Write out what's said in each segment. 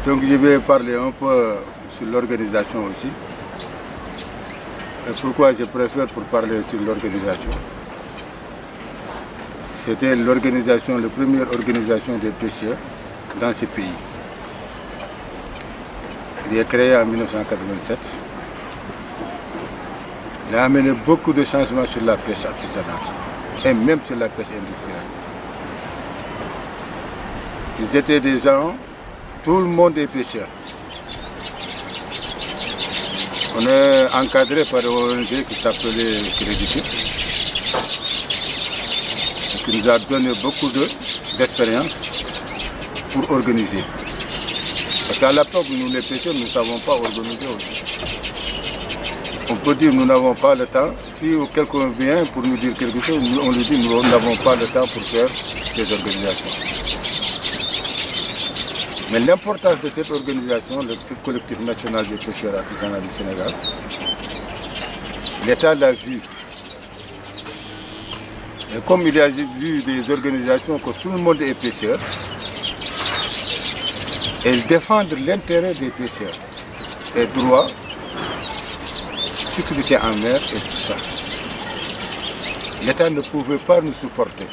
Donc je vais parler un peu sur l'organisation aussi. Et pourquoi je préfère pour parler sur l'organisation? C'était l'organisation, la première organisation des pêcheurs dans ce pays. Il est créé en 1987. Il a amené beaucoup de changements sur la pêche artisanale et même sur la pêche industrielle. Ils étaient des gens, tout le monde est pêcheur. On est encadré par une ONG qui s'appelait Crédit, qui nous a donné beaucoup d'expérience pour organiser. Parce qu'à l'époque, nous les pêcheurs, nous ne savons pas organiser aussi. On peut dire que nous n'avons pas le temps. Si quelqu'un vient pour nous dire quelque chose, on lui dit que nous n'avons pas le temps pour faire ces organisations. Mais l'importance de cette organisation, le collectif national des pêcheurs artisanaux du Sénégal, l'État l'a vu. Et comme il a vu des organisations que tout le monde est pêcheur, elles défendent l'intérêt des pêcheurs, les droits, sécurité en mer et tout ça. L'État ne pouvait pas nous supporter.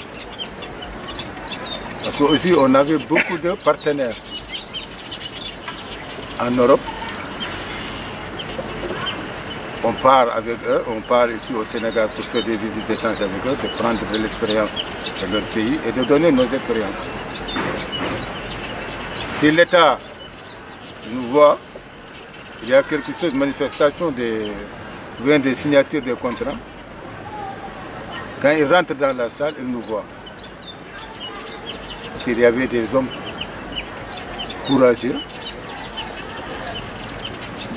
Parce qu'aussi on avait beaucoup de partenaires en Europe. On part avec eux, on part ici au Sénégal pour faire des visites d'échange avec eux, de prendre de l'expérience de leur pays et de donner nos expériences. Si l'État nous voit, il y a quelque chose, manifestation des signatures de contrats. Quand ils rentrent dans la salle, ils nous voient. Parce qu'il y avait des hommes courageux,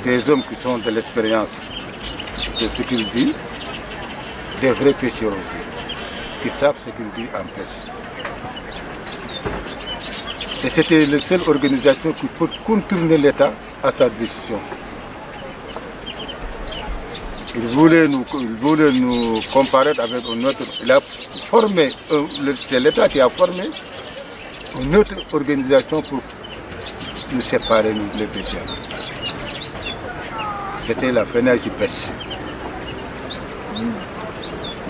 des hommes qui sont de l'expérience de ce qu'ils disent, des vrais pêcheurs aussi, qui savent ce qu'ils disent en pêche. Et c'était la seule organisation qui peut contourner l'État à sa décision. Il voulait nous comparaître avec un autre. Il a formé, c'est l'État qui a formé une autre organisation pour nous séparer, nous, les pêcheurs. C'était la FENAGIPES.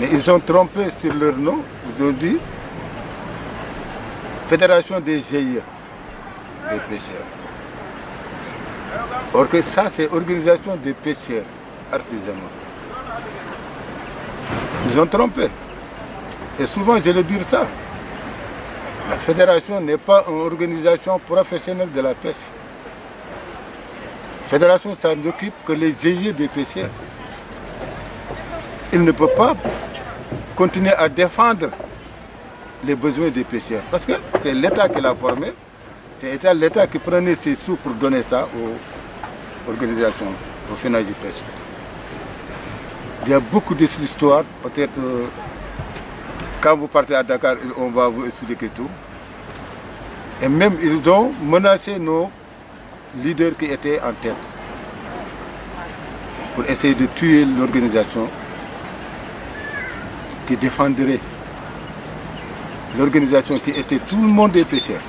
Mais ils ont trompé sur leur nom, ils ont dit Fédération des GIE, des pêcheurs. Or que ça, c'est organisation des pêcheurs artisanaux. Ils ont trompé. Et souvent, je le dis ça. La fédération n'est pas une organisation professionnelle de la pêche. La fédération, ça n'occupe que les GIE des pêcheurs. Il ne peut pas continuer à défendre les besoins des pêcheurs. Parce que c'est l'État qui l'a formé. C'est l'État qui prenait ses sous pour donner ça aux organisations, aux FENAGIPES. Il y a beaucoup d'histoires. Peut-être quand vous partez à Dakar, on va vous expliquer tout. Et même ils ont menacé nos leaders qui étaient en tête pour essayer de tuer l'organisation qui défendrait l'organisation qui était tout le monde est pêcheur.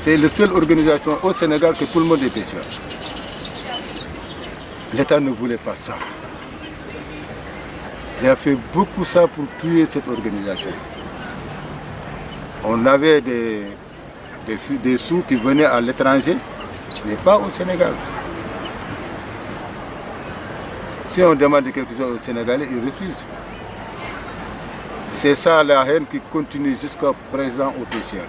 C'est la seule organisation au Sénégal que tout le monde est pêcheur. L'État ne voulait pas ça. Il a fait beaucoup ça pour tuer cette organisation. On avait des sous qui venaient à l'étranger, mais pas au Sénégal. Si on demande quelque chose au Sénégalais, ils refusent. C'est ça la haine qui continue jusqu'à présent aux pêcheurs.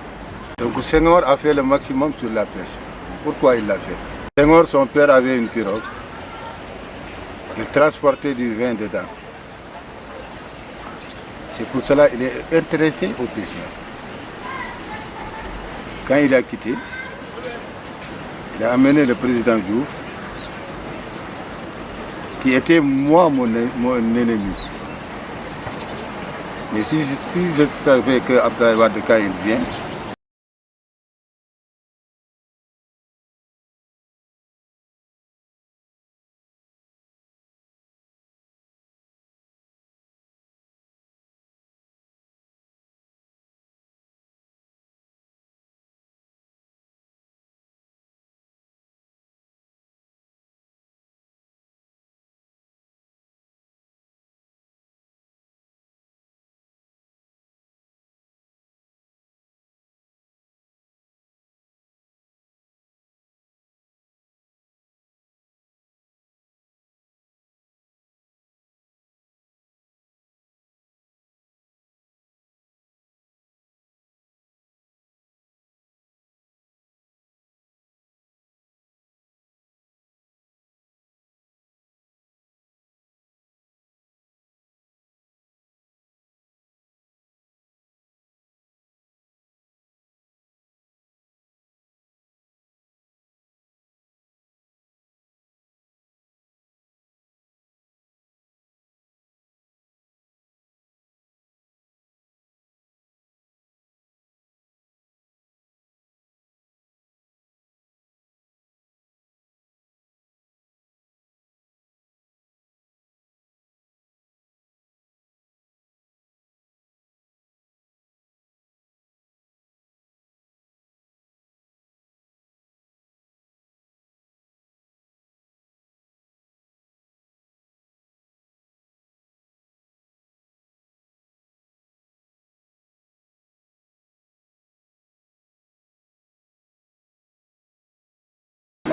Donc Senghor a fait le maximum sur la pêche. Pourquoi il l'a fait? Senghor, son père avait une pirogue. Il transportait du vin dedans. C'est pour cela qu'il est intéressé aux pêcheurs. Quand il a quitté, il a amené le président Diouf, qui était moi mon ennemi. Mais si je savais que Abdoulaye Wade, quand il vient,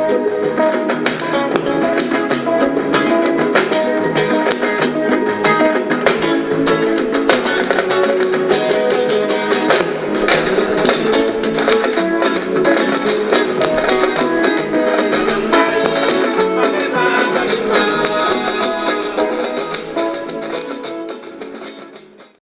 Thank you.